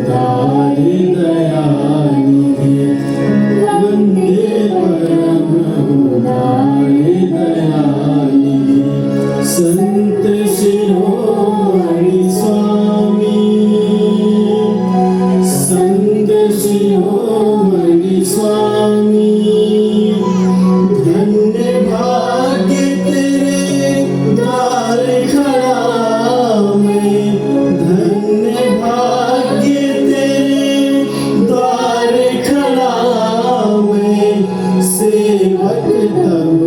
उदार दयानिधि, वंदे परम उदार दयानिधि, संत शिरोमणि स्वामी, संत शिरोमणि स्वामी। धन्य भाग्य तेरे द्वार खड़ा मैं, धन्य भाग्य तेरे द्वार खड़ा मैं, सेवक तब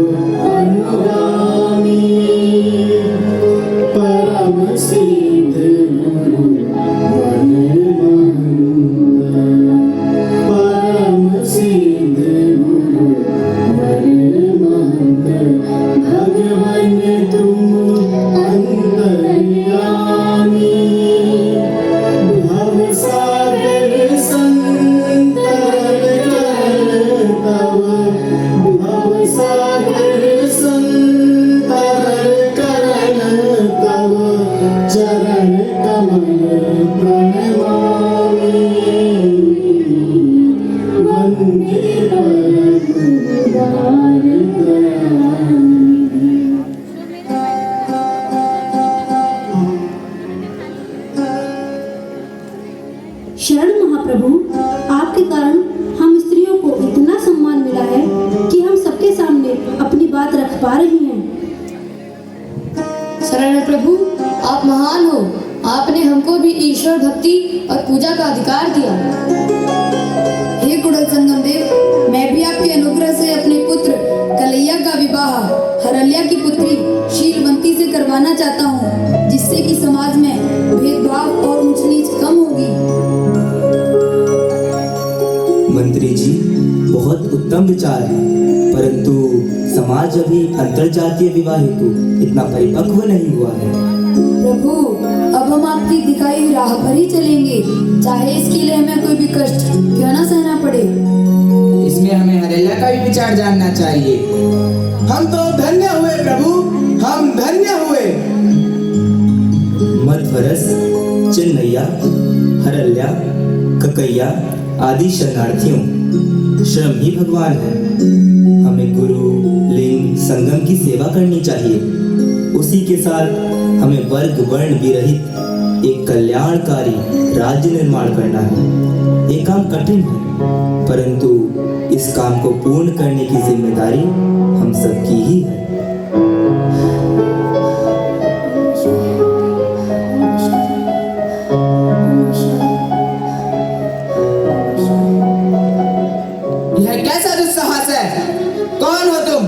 अनुगामी। परम सिद्ध गुरु वन महंत, परम सिद्ध गुरु वन महंत, भगवन तुम अंतर्यामी। भवसागर संतर कर तव, भवसागर संतर कर तव, चरण कमल प्रणमामि। वंदे परम उदार दयानिधि। शरण महाप्रभु, आपके कारण हम स्त्रियों को इतना सम्मान मिला है कि हम सबके सामने अपनी बात रख पा रही हैं। शरण प्रभु, आप महान हो। आपने हमको भी ईश्वर भक्ति और पूजा का अधिकार दिया। हे कुड़ल संगम देव, मैं भी आपके अनुग्रह से अपने पुत्र कलैया का विवाह हरल्या की पुत्री शीलवंती से करवाना चाहता हूँ, जिससे कि समाज में भेदभाव और ऊंच नीच कम होगी। मंत्री जी, बहुत उत्तम विचार है, परंतु समाज अभी अंतरजातीय विवाह हेतु इतना परिपक्व नहीं हुआ है। प्रभु, अब हम आपकी दिखाई हुई राह पर ही चलेंगे, चाहे इसके लिए हमें कोई भी कष्ट क्यों ना सहना पड़े। इसमें हमें हरेला का भी विचार जानना चाहिए। हम तो धन्य हुए प्रभु, हम धन्य हुए। मध्वरस, चिन्नैया, हरल्या, ककैया आदि शरणार्थियों श्रम ही भगवान है। हमें गुरु, लिंग, संगम की सेवा करनी चाहिए। उसी के साथ हमें वर्ग वर्ण विरहित एक कल्याणकारी राज्य निर्माण करना है। ये काम कठिन है, परंतु इस काम को पूर्ण करने की जिम्मेदारी हम सबकी ही है। यह कैसा दुस्साहस है? कौन हो तुम?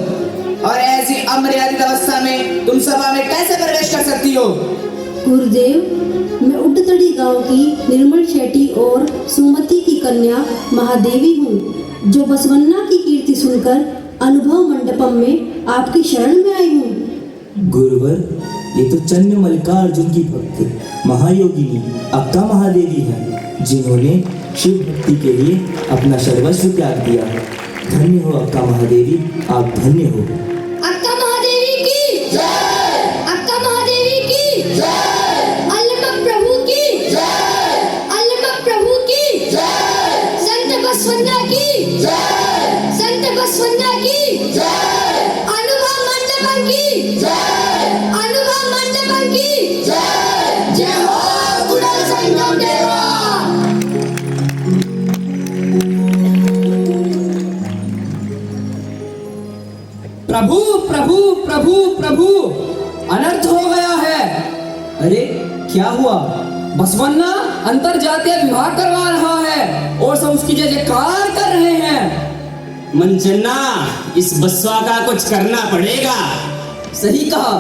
और ऐसी अमर्यादित अवस्था में तुम सभा में कैसे प्रवेश कर सकती हो? गुरुदेव, मैं उड्डतड़ी गांव की निर्मल शेट्टी और सुमति की कन्या महादेवी हूँ, जो बसवन्ना की कीर्ति सुनकर अनुभव मंडपम में आपकी शरण में आई हूँ। गुरुवर, ये तो चन्न मल्लिकार्जुन की भक्त महायोगिनी अक्का महादेवी है, जिन्होंने शिव भक्ति के लिए अपना सर्वस्व त्याग दिया। धन्य हो अक्का महादेवी, आप धन्य हो। अक्का महादेवी की जय, अक्का महादेवी की जय, अल्लमा प्रभु की जय, अल्लमा प्रभु की जय, संत बसवन्ना की जय, संत बसवन्ना की जय, अनुभव मंडपम की जय, अनुभव मंडपम की जय। जय हो कुड़ल संगम देवा। प्रभु प्रभु प्रभु प्रभु, अनर्थ हो गया है। अरे क्या हुआ? बसवन्ना अंतरजातीय विवाह करवा रहा है और सब उसकी जय जयकार कर रहे हैं। मनचन्ना, इस बसवा का कुछ करना पड़ेगा। सही कहा।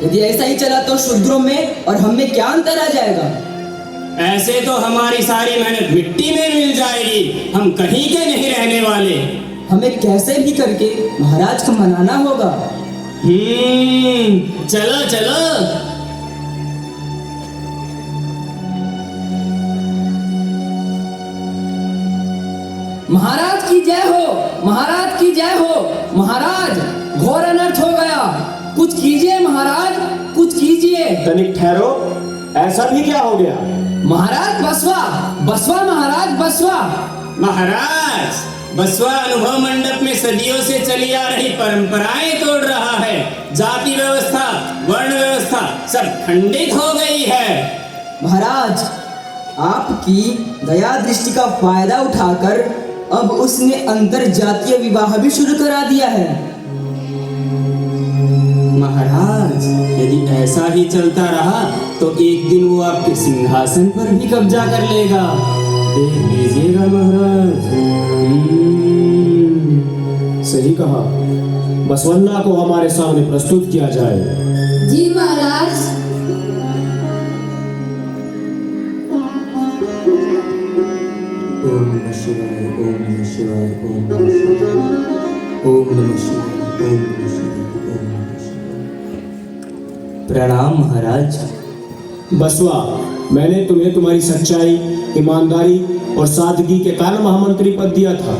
यदि ऐसा ही चला तो शूद्रों में और हम में क्या अंतर आ जाएगा? ऐसे तो हमारी सारी मेहनत मिट्टी में मिल जाएगी। हम कहीं के नहीं रहने वाले। हमें कैसे भी करके महाराज को मनाना होगा। चलो चलो। महाराज की जय हो, महाराज की जय हो। महाराज, घोर अनर्थ हो गया। कुछ कीजिए महाराज, कुछ कीजिए। तनिक ठहरो, ऐसा भी क्या हो गया? महाराज बसवा, बसवा महाराज बसवा। महाराज, बसवा अनुभव मंडप में सदियों से चली आ रही परंपराएं तोड़ रहा है। जाति व्यवस्था, वर्ण व्यवस्था सब खंडित हो गई है। महाराज, आपकी दया दृष्टि का फायदा उठाकर अब उसने अंतर जातीय विवाह भी शुरू करा दिया है। महाराज, यदि ऐसा ही चलता रहा तो एक दिन वो आपके सिंहासन पर भी कब्जा कर लेगा। देख लीजिएगा महाराज। सही कहा। बसवन्ना को हमारे सामने प्रस्तुत किया जाए। जी महाराज। ओम नमः शिवाय, ओम नमः शिवाय, ओम नमः शिवाय, ओम नमः शिवाय, ओम नमः शिवाय, ओम नमः शिवाय। प्रणाम महाराज। बसवा, मैंने तुम्हें तुम्हारी सच्चाई, ईमानदारी और सादगी के कारण महामंत्री पद दिया था,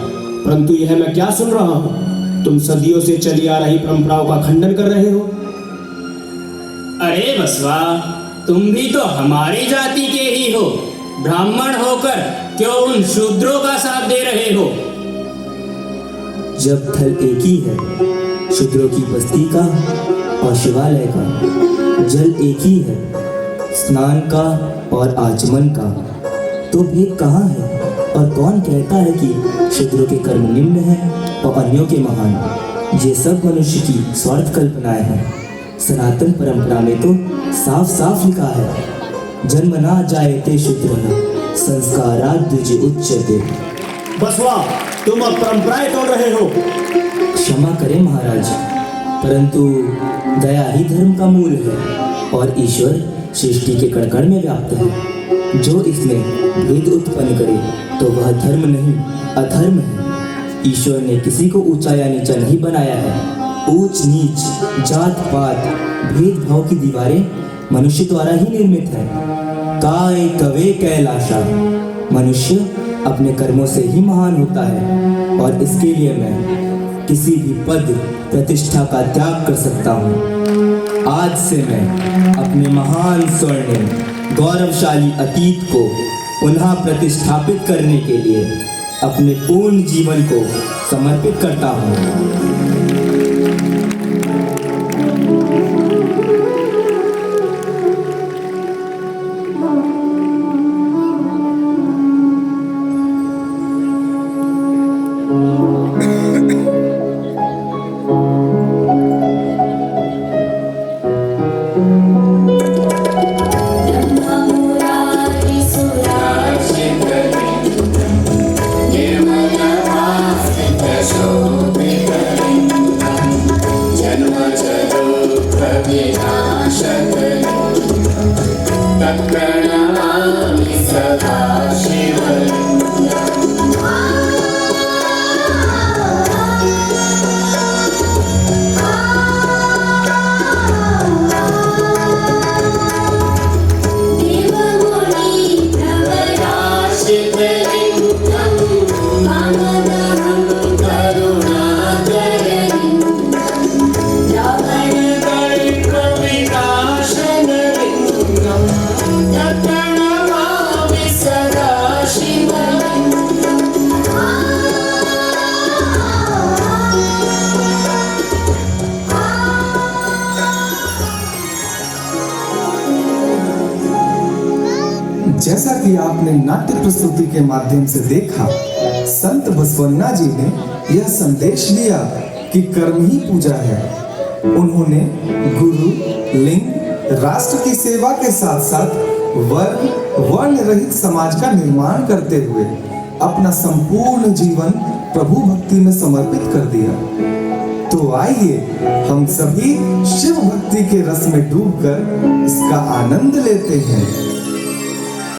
परंतु यह मैं क्या सुन रहा हूँ? तुम सदियों से चली आ रही परंपराओं का खंडन कर रहे हो। अरे बसवा, तुम भी तो हमारी जाति के ही हो। ब्राह्मण होकर क्यों उन शूद्रों का साथ दे रहे हो? जब थल एक ही है, शूद्रों की बस्ती का और शिवालय का, जल एक ही है, स्नान का और आचमन का, तो भेद कहाँ है? और कौन कहता है कि शूद्रों के कर्म निम्न हैं और अन्यों के महान? ये सब मनुष्य की स्वार्थ कल्पनाएं हैं। सनातन परंपरा में तो साफ साफ लिखा है, जन्मना जायते शूद्रः संस्कारात् द्विज उच्यते। बसवा, तुम अब परंपराएं तोड़ रहे हो। क्षमा करें महाराज, परंतु दया ही धर्म का मूल है और ईश्वर सृष्टि के कण-कण में व्याप्त है। जो इसमें भेद उत्पन्न करे तो वह धर्म नहीं, अधर्म है। ईश्वर ने किसी को ऊंचा या नीचा नहीं बनाया है। ऊंच नीच, जात पात, भेदभाव की दीवारें मनुष्य द्वारा ही निर्मित है। काय कवे कैलाशा, मनुष्य अपने कर्मों से ही महान होता है और इसके लिए मैं किसी भी पद प्रतिष्ठा का त्याग कर सकता हूँ। आज से मैं अपने महान स्वर्णिम गौरवशाली अतीत को पुनः प्रतिष्ठापित करने के लिए अपने पूर्ण जीवन को समर्पित करता हूँ। जैसा कि आपने नाट्य प्रस्तुति के माध्यम से देखा, संत बसवन्ना जी ने यह संदेश दिया कि कर्म ही पूजा है। उन्होंने गुरु, लिंग, राष्ट्र की सेवा के साथ साथ वर्ण रहित समाज का निर्माण करते हुए अपना संपूर्ण जीवन प्रभु भक्ति में समर्पित कर दिया। तो आइए हम सभी शिव भक्ति के रस में डूबकर इसका आनंद लेते हैं।